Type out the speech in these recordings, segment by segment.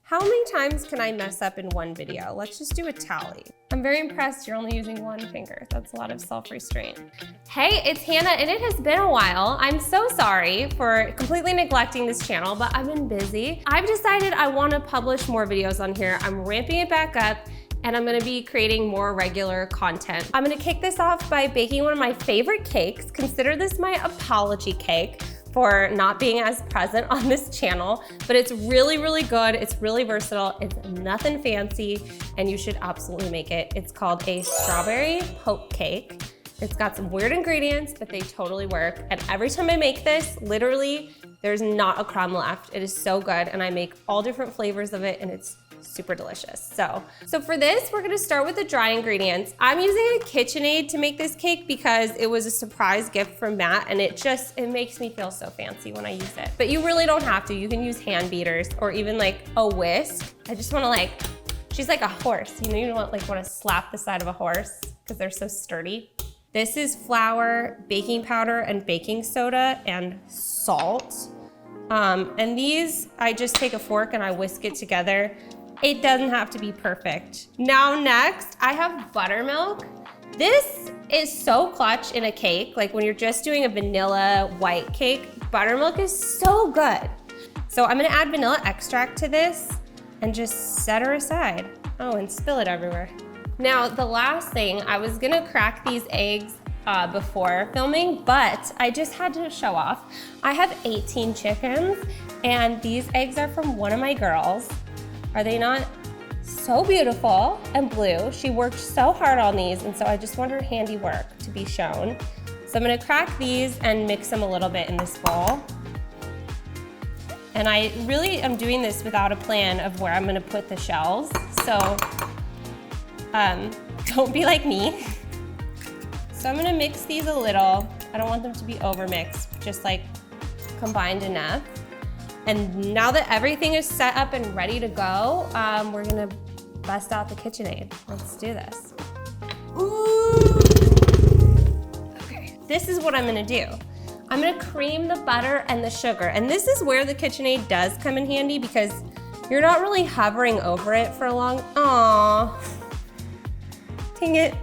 How many times can I mess up in one video? Let's just do a tally. I'm very impressed you're only using one finger. That's a lot of self-restraint. Hey, it's Hannah, and it has been a while. I'm so sorry for completely neglecting this channel, but I've been busy. I've decided I want to publish more videos on here. I'm ramping it back up, and I'm gonna be creating more regular content. I'm gonna kick this off by baking one of my favorite cakes. Consider this my apology cake for not being as present on this channel, but it's really, really good. It's really versatile. It's nothing fancy, and you should absolutely make it. It's called a strawberry poke cake. It's got some weird ingredients, but they totally work. And every time I make this, literally, there's not a crumb left. It is so good, and I make all different flavors of it, and it's super delicious. So for this, we're gonna start with the dry ingredients. I'm using a KitchenAid to make this cake because it was a surprise gift from Matt, and it makes me feel so fancy when I use it. But you really don't have to. You can use hand beaters or even like a whisk. I just wanna she's like a horse. You know, you wanna slap the side of a horse because they're so sturdy. This is flour, baking powder, and baking soda, and salt. And these, I just take a fork and I whisk it together. It doesn't have to be perfect. Now next, I have buttermilk. This is so clutch in a cake. Like when you're just doing a vanilla white cake, buttermilk is so good. So I'm gonna add vanilla extract to this and just set her aside. Oh, and spill it everywhere. Now, the last thing, I was gonna crack these eggs before filming, but I just had to show off. I have 18 chickens, and these eggs are from one of my girls. Are they not so beautiful and blue? She worked so hard on these, and so I just want her handiwork to be shown. So I'm gonna crack these and mix them a little bit in this bowl. And I really am doing this without a plan of where I'm gonna put the shells. So don't be like me. So I'm gonna mix these a little. I don't want them to be overmixed, just like combined enough. And now that everything is set up and ready to go, we're gonna bust out the KitchenAid. Let's do this. Ooh. Okay, this is what I'm gonna do. I'm gonna cream the butter and the sugar. And this is where the KitchenAid does come in handy because you're not really hovering over it for a long, aww. Dang it.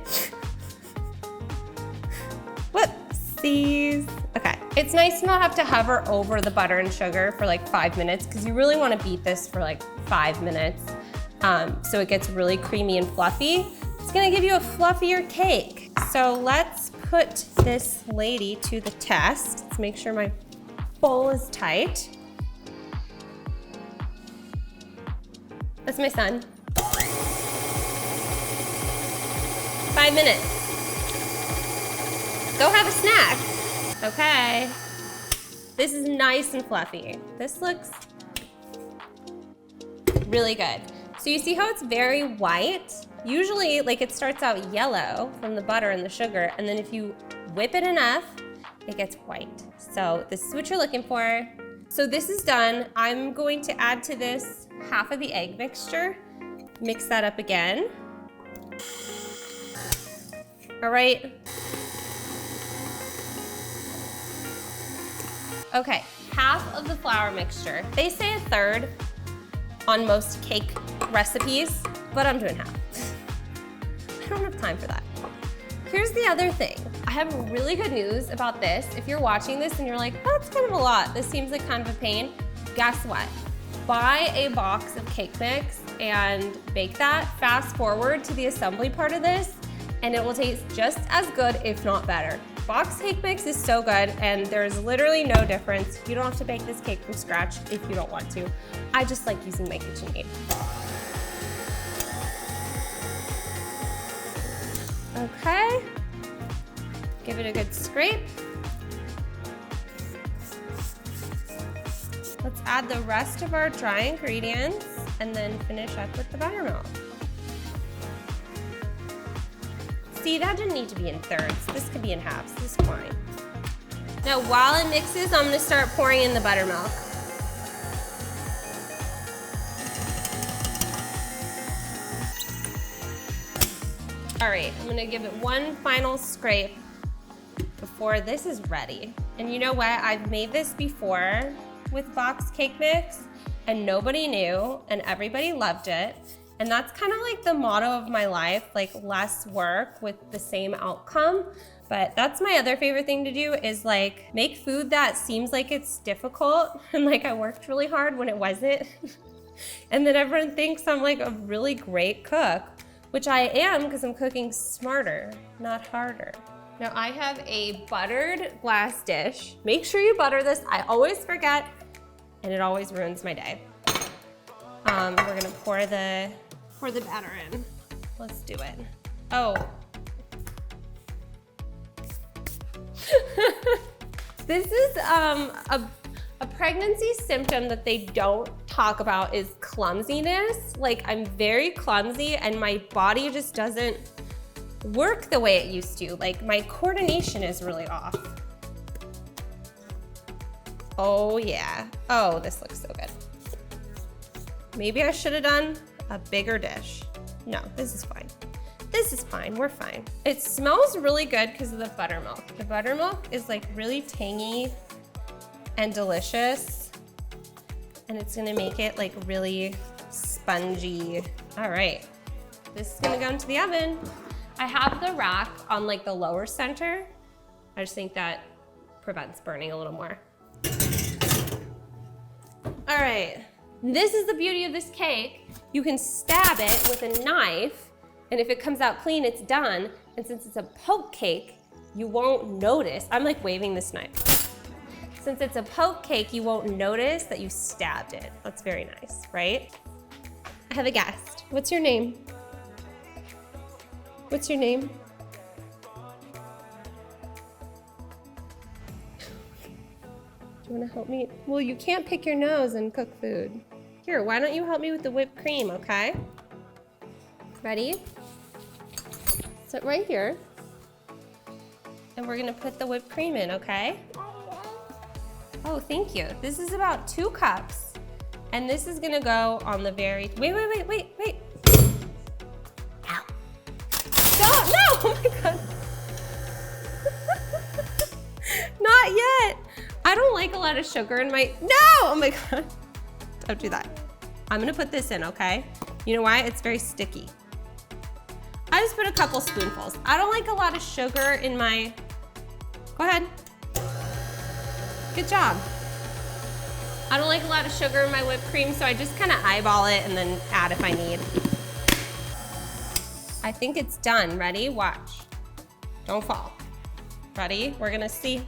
Whoopsies. Okay, it's nice to not have to hover over the butter and sugar for like 5 minutes because you really want to beat this for like 5 minutes so it gets really creamy and fluffy. It's gonna give you a fluffier cake. So let's put this lady to the test. Let's make sure my bowl is tight. That's my son. 5 minutes. Go have a snack. Okay. This is nice and fluffy. This looks really good. So you see how it's very white? Usually, like it starts out yellow from the butter and the sugar, and then if you whip it enough, it gets white. So this is what you're looking for. So this is done. I'm going to add to this half of the egg mixture. Mix that up again. All right. Okay, half of the flour mixture. They say a third on most cake recipes, but I'm doing half. I don't have time for that. Here's the other thing. I have really good news about this. If you're watching this and you're like, oh, that's kind of a lot. This seems like kind of a pain. Guess what? Buy a box of cake mix and bake that. Fast forward to the assembly part of this, and it will taste just as good, if not better. Box cake mix is so good, and there's literally no difference. You don't have to bake this cake from scratch if you don't want to. I just like using my KitchenAid. Okay, give it a good scrape. Let's add the rest of our dry ingredients and then finish up with the buttermilk. See, that didn't need to be in thirds. This could be in halves, this is fine. Now while it mixes, I'm gonna start pouring in the buttermilk. All right, I'm gonna give it one final scrape before this is ready. And you know what, I've made this before with box cake mix, and nobody knew and everybody loved it. And that's kind of like the motto of my life, like less work with the same outcome. But that's my other favorite thing to do is like make food that seems like it's difficult and like I worked really hard when it wasn't. And then everyone thinks I'm like a really great cook, which I am because I'm cooking smarter, not harder. Now I have a buttered glass dish. Make sure you butter this. I always forget and it always ruins my day. We're gonna pour the batter in. Let's do it. Oh. This is a pregnancy symptom that they don't talk about is clumsiness. Like I'm very clumsy and my body just doesn't work the way it used to. Like my coordination is really off. Oh yeah. Oh, this looks so good. Maybe I should have done a bigger dish. No, this is fine. This is fine, we're fine. It smells really good because of the buttermilk. The buttermilk is like really tangy and delicious. And it's gonna make it like really spongy. All right, this is gonna go into the oven. I have the rack on like the lower center. I just think that prevents burning a little more. All right, this is the beauty of this cake. You can stab it with a knife, and if it comes out clean, it's done. And since it's a poke cake, you won't notice. I'm like waving this knife. Since it's a poke cake, you won't notice that you stabbed it. That's very nice, right? I have a guest. What's your name? What's your name? Do you wanna help me? Well, you can't pick your nose and cook food. Here, why don't you help me with the whipped cream, okay? Ready? Sit right here. And we're gonna put the whipped cream in, okay? Oh, thank you. This is about 2 cups. And this is gonna go on the very, wait. Ow. Stop, no, oh my God. Not yet. I don't like a lot of sugar in my, no, oh my God. Don't do that. I'm gonna put this in, okay? You know why? It's very sticky. I just put a couple spoonfuls. I don't like a lot of sugar in my, go ahead. Good job. I don't like a lot of sugar in my whipped cream, so I just kind of eyeball it and then add if I need. I think it's done. Ready? Watch. Don't fall. Ready? We're gonna see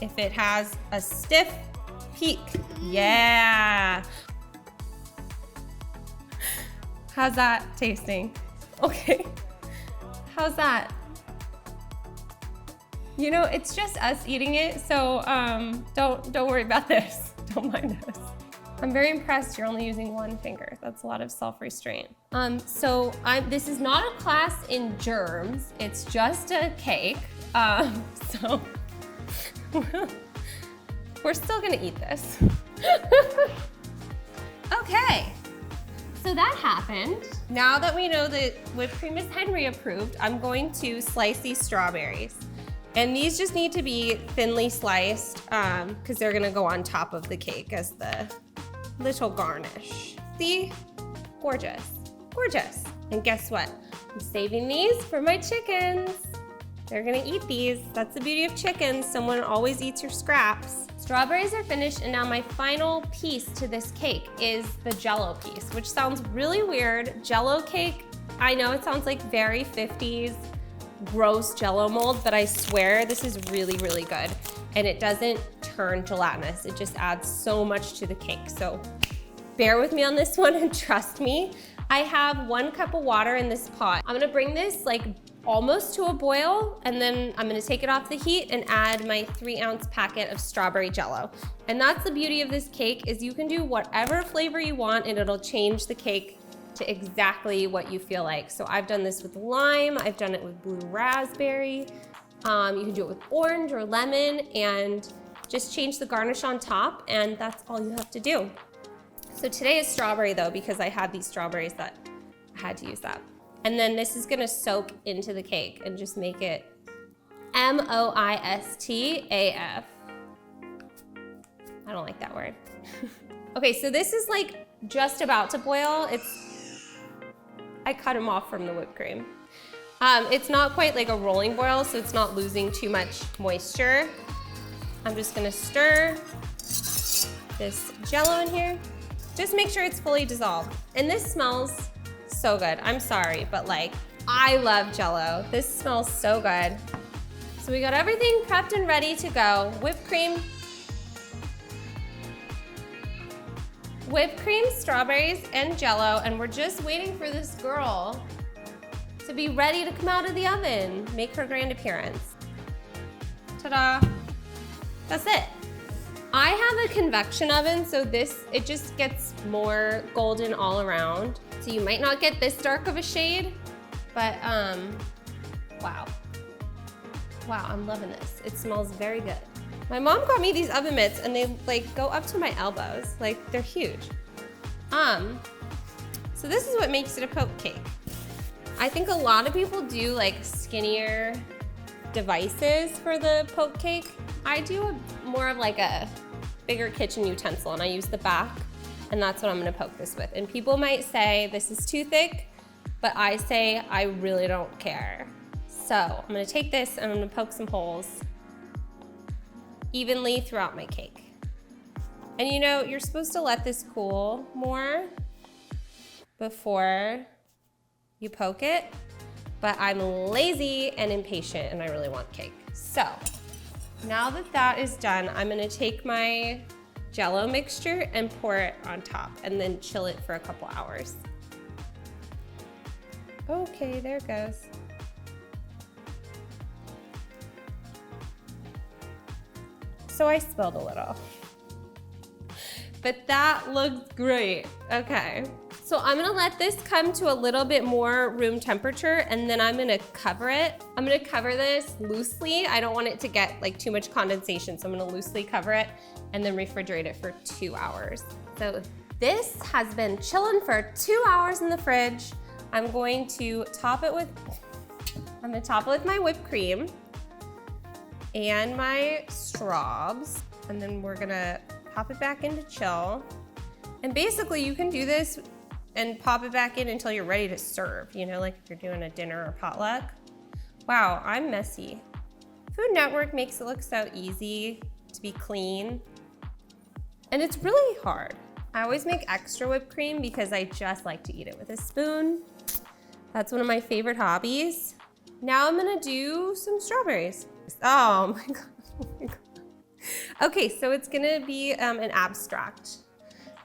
if it has a stiff peak. Yeah. How's that tasting? Okay. How's that? You know, it's just us eating it, so don't worry about this. Don't mind us. I'm very impressed you're only using 1 finger. That's a lot of self-restraint. This is not a class in germs. It's just a cake. So we're still gonna eat this. Okay. So that happened. Now that we know that whipped cream is Henry approved, I'm going to slice these strawberries. And these just need to be thinly sliced because they're gonna go on top of the cake as the little garnish. See? Gorgeous, gorgeous. And guess what? I'm saving these for my chickens. They're gonna eat these. That's the beauty of chickens. Someone always eats your scraps. Strawberries are finished, and now my final piece to this cake is the Jell-O piece, which sounds really weird. Jell-O cake, I know it sounds like very 50s, gross Jell-O mold, but I swear this is really, really good. And it doesn't turn gelatinous. It just adds so much to the cake. So bear with me on this one and trust me. I have 1 cup of water in this pot. I'm gonna bring this like almost to a boil, and then I'm gonna take it off the heat and add my 3-ounce packet of strawberry Jell-O. And that's the beauty of this cake is you can do whatever flavor you want and it'll change the cake to exactly what you feel like. So I've done this with lime, I've done it with blue raspberry. You can do it with orange or lemon and just change the garnish on top, and that's all you have to do. So today is strawberry though, because I had these strawberries that I had to use that. And then this is gonna soak into the cake and just make it M-O-I-S-T-A-F. I don't like that word. Okay, so this is like just about to boil. I cut them off from the whipped cream. It's not quite like a rolling boil, so it's not losing too much moisture. I'm just gonna stir this Jell-O in here. Just make sure it's fully dissolved. And this smells so good. I'm sorry, but like, I love Jell-O. This smells so good. So we got everything prepped and ready to go. Whipped cream, strawberries, and Jell-O, and we're just waiting for this girl to be ready to come out of the oven, make her grand appearance. Ta-da, that's it. I have a convection oven, so it just gets more golden all around. So you might not get this dark of a shade, but wow. Wow, I'm loving this. It smells very good. My mom got me these oven mitts and they like go up to my elbows. Like they're huge. So this is what makes it a poke cake. I think a lot of people do like skinnier devices for the poke cake. I do more of like a bigger kitchen utensil and I use the back and that's what I'm gonna poke this with. And people might say this is too thick, but I say I really don't care. So I'm gonna take this and I'm gonna poke some holes evenly throughout my cake. And you know, you're supposed to let this cool more before you poke it, but I'm lazy and impatient and I really want cake. So now that that is done, I'm gonna take my Jell-O mixture and pour it on top and then chill it for a couple hours. Okay, there it goes. So I spilled a little, but that looks great. Okay, so I'm gonna let this come to a little bit more room temperature and then I'm gonna cover it. I'm gonna cover this loosely. I don't want it to get like too much condensation, so I'm gonna loosely cover it and then refrigerate it for 2 hours. So this has been chilling for 2 hours in the fridge. I'm going to top it with my whipped cream and my straws, and then we're gonna pop it back into chill. And basically you can do this and pop it back in until you're ready to serve, you know, like if you're doing a dinner or potluck. Wow, I'm messy. Food Network makes it look so easy to be clean. And it's really hard. I always make extra whipped cream because I just like to eat it with a spoon. That's one of my favorite hobbies. Now I'm gonna do some strawberries. Oh my God, oh my God. Okay, so it's gonna be an abstract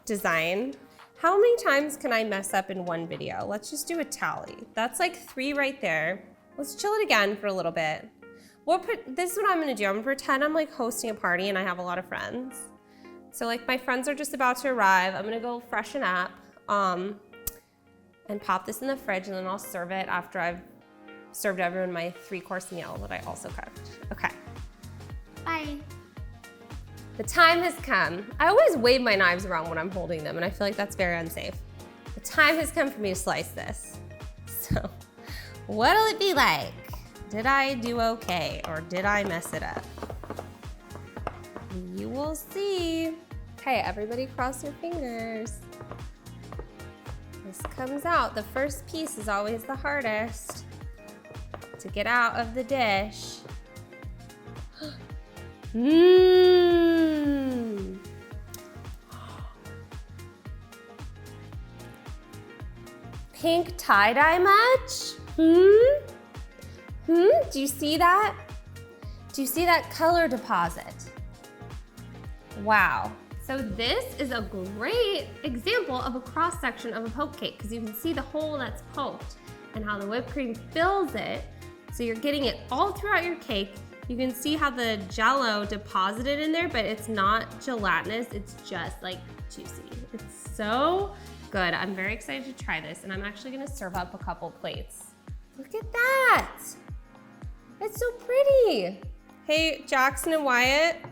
design. How many times can I mess up in one video? Let's just do a tally. That's like 3 right there. Let's chill it again for a little bit. This is what I'm gonna do. I'm gonna pretend I'm like hosting a party and I have a lot of friends. So like my friends are just about to arrive. I'm gonna go freshen up and pop this in the fridge and then I'll serve it after I've served everyone my 3-course meal that I also cooked. Okay. Bye. The time has come. I always wave my knives around when I'm holding them and I feel like that's very unsafe. The time has come for me to slice this. So what'll it be like? Did I do okay or did I mess it up? You will see. Okay, everybody cross your fingers. This comes out. The first piece is always the hardest to get out of the dish. Mmm. Pink tie-dye much? Do you see that? Do you see that color deposit? Wow. So this is a great example of a cross section of a poke cake because you can see the hole that's poked and how the whipped cream fills it. So you're getting it all throughout your cake. You can see how the Jell-O deposited in there, but it's not gelatinous. It's just like juicy. It's so good. I'm very excited to try this and I'm actually gonna serve up a couple plates. Look at that. It's so pretty. Hey, Jackson and Wyatt,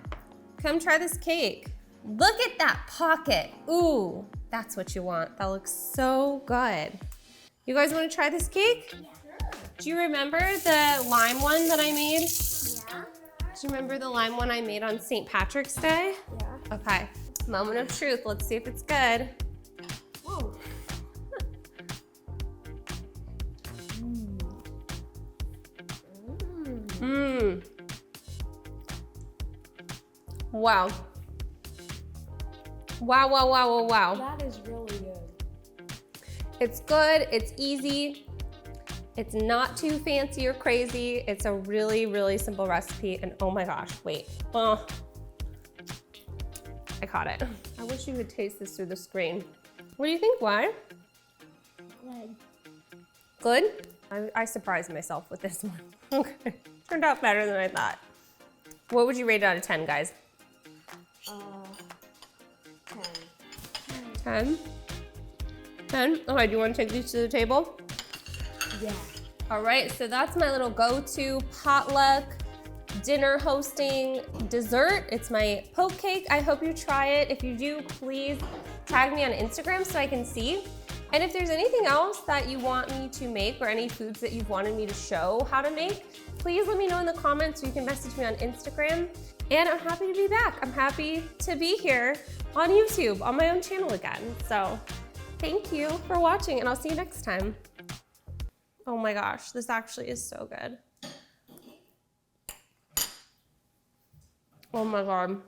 come try this cake. Look at that pocket. Ooh, that's what you want. That looks so good. You guys wanna try this cake? Yeah. Do you remember the lime one that I made? Yeah. Do you remember the lime one I made on St. Patrick's Day? Yeah. Okay. I'm Moment of truth. Let's see if it's good. Whoa. Wow. Wow, wow, wow, wow, wow. That is really good. It's good, it's easy. It's not too fancy or crazy. It's a really, really simple recipe. And oh my gosh, wait. Oh, I caught it. I wish you could taste this through the screen. What do you think, why? Good. Good? I surprised myself with this one. Okay, turned out better than I thought. What would you rate it out of 10, guys? 10. 10? 10? Okay, do you want to take these to the table? Yeah. All right, so that's my little go-to potluck dinner hosting dessert. It's my poke cake. I hope you try it. If you do, please tag me on Instagram so I can see. And if there's anything else that you want me to make or any foods that you've wanted me to show how to make, please let me know in the comments, or you can message me on Instagram. And I'm happy to be back. I'm happy to be here on YouTube on my own channel again. So thank you for watching, and I'll see you next time. Oh my gosh, this actually is so good. Oh my God.